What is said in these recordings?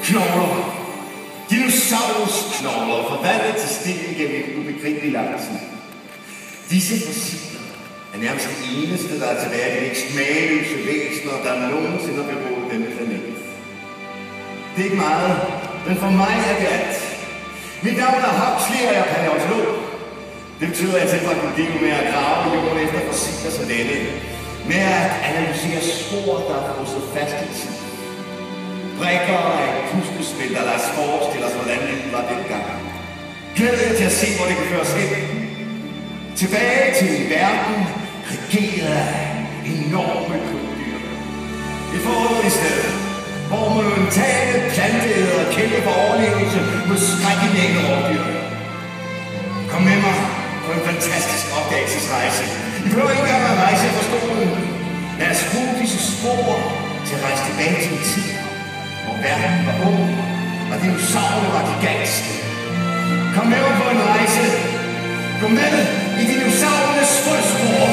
Knogler. Dinosaurusknogler forvandlet til sten gennem en ubegribelig lang tid. Disse fossiler er nærmest det eneste, der er tilbage af de mest mageløse væsener, der nogensinde har beboet denne planet. Det er ikke meget, men for mig er det alt. Mit navn er Huxley, og jeg er palæontolog. Det betyder, at jeg tilbragte mit liv med at grave i jorden efter fossiler som denne. Med at analysere spor, der er frosset fast i tid. Brikker af et puslespil, der lader os forestille os, hvordan livet var dengang. Glæder jeg til at se, hvor det kan føre os hen. Tilbage til en verden, regeret af enorme krybdyr. Et forunderligt sted, hvor monumentale planteædere kæmper for overlevelse mod skrækindlæggende rovdyr. Kom med mig på en fantastisk opdagelsesrejse. I behøver ikke engang at rejse fra stolen. Lad os bruge disse spor til at rejse tilbage til en tid, hvor verden var ung, og dinosaurerne var gigantiske. Kom med mig på en rejse. Gå med i dinosaurernes fodspor.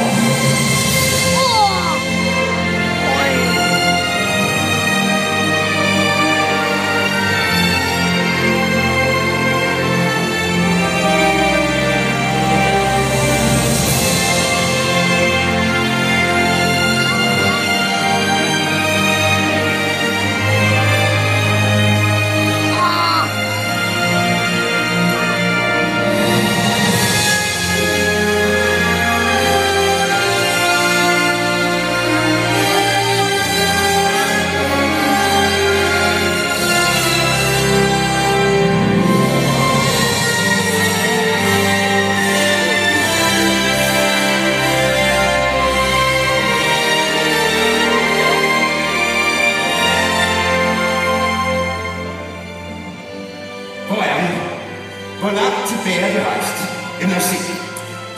Hvor langt tilbage er det rejst? Jamen lad os se.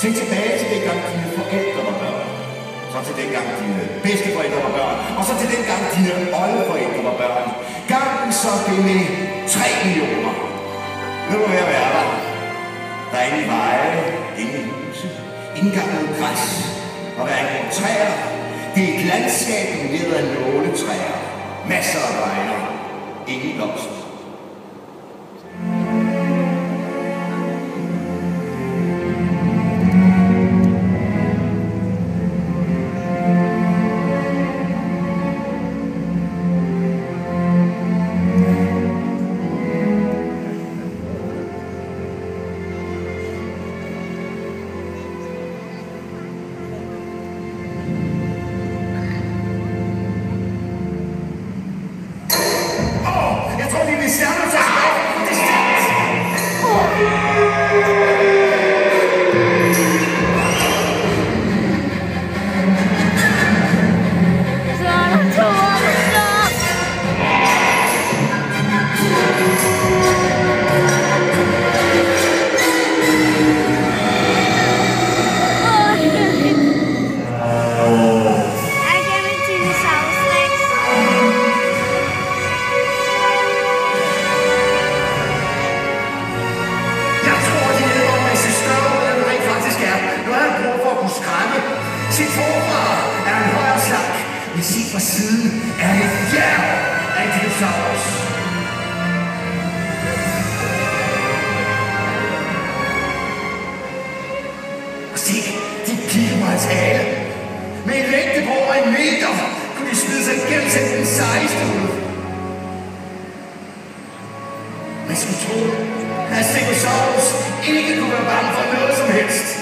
Tænk tilbage til dengang dine forældre var børn. Så til dengang dine bedsteforældre var børn. Og så til dengang dine oldeforældre var børn. Gangen så det med 3 millioner. Nu må jeg være der. Der er ingen veje, ingen huse, ingen gang noget græs. Og der er ingen træer. Det er et landskab ned ad nåletræer. Masser af vejer. Ingen blomster. Set forfra er en højre slank, men set fra siden er det bjerg af dinosaurus. Og se, de kigger på hans hale. Med en længde på over 1 meter kunne de smide sig gennem til den sejeste ud. Man skulle tro, at Stegosaurus ikke kunne være bange for noget som helst.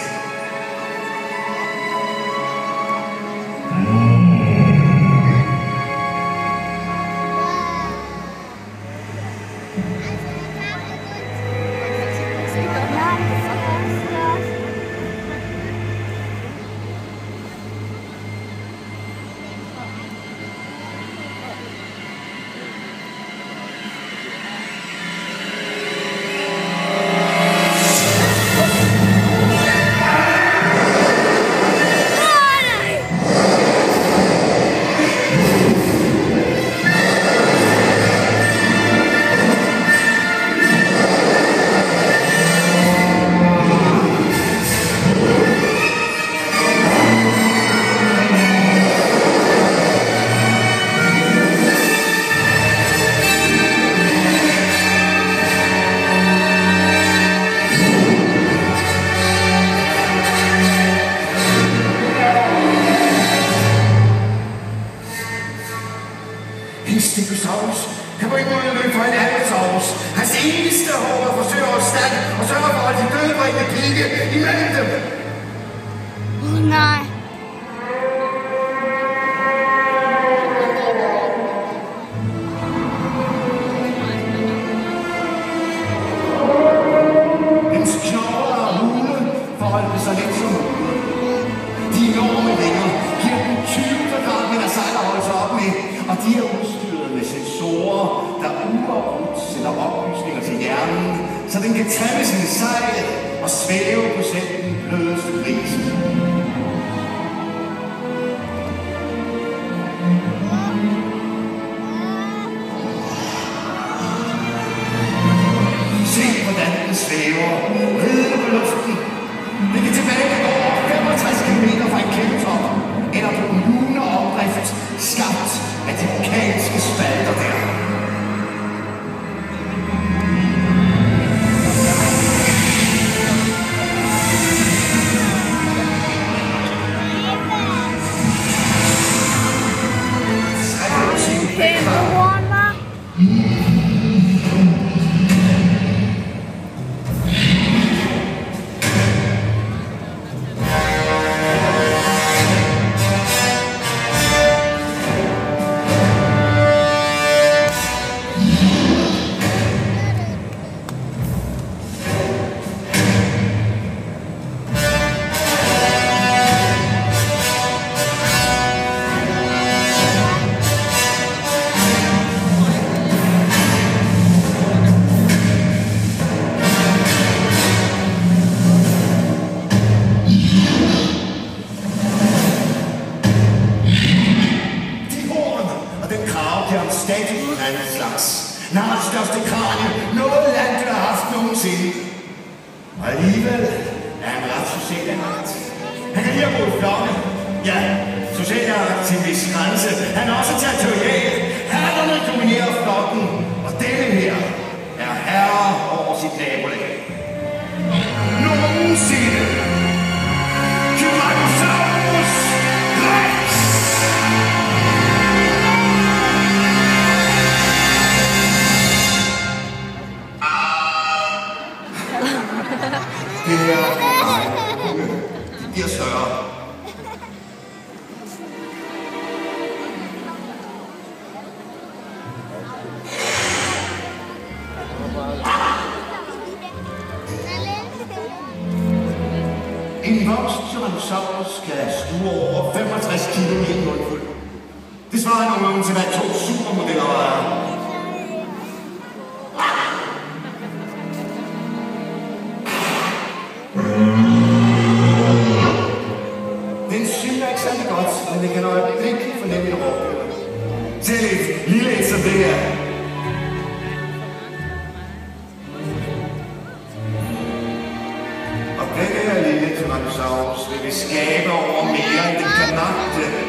Stegosaurus kan på ingen måde løbe fra en Allosaurus. Hans eneste håb er at forsøge at stand og sørge for at de dødbringende pigge imellem dem. Nej. Dens knogler og hule forholder sig lidt som muligt. De enorme vinger giver dem 20 kvadratmeter sejl at holde sig op med, og de er udstyret med sensorer, der uafbrudt sender oplysninger til hjernen, så den kan trimme sine sejl og svæve på selv den blødeste bris. Se, hvordan den svæver, ridende på luften. Den kan tilbage over 65 km fra en kæmpetop, eller på en luner opdrift, skabt af de vulkanske spalter der. Den har det største kranie, noget land har haft nogensinde. Og alligevel er han ret social art. Han kan lide at gå i flokke. Ja, social art til en vis grænse. Han er også territorial. Herrerne dominerer flokken, og denne her er herre over sit nabolag. Nogensinde! Tyrannosaurus Rex! Det her de bliver større. En voksen Tyrannosaurus kan stue over 65 kg i en mundfuld. Det svarer nogle gange til, hvad 2 supermodeller vejer. Den synger ikke særlig godt, men det kan øjeblikkeligt fornemme en råbøger. Selv et lille et som det her. Og denne her lille Tyrannosaurus vil vi skabe over mere, end den kan magte.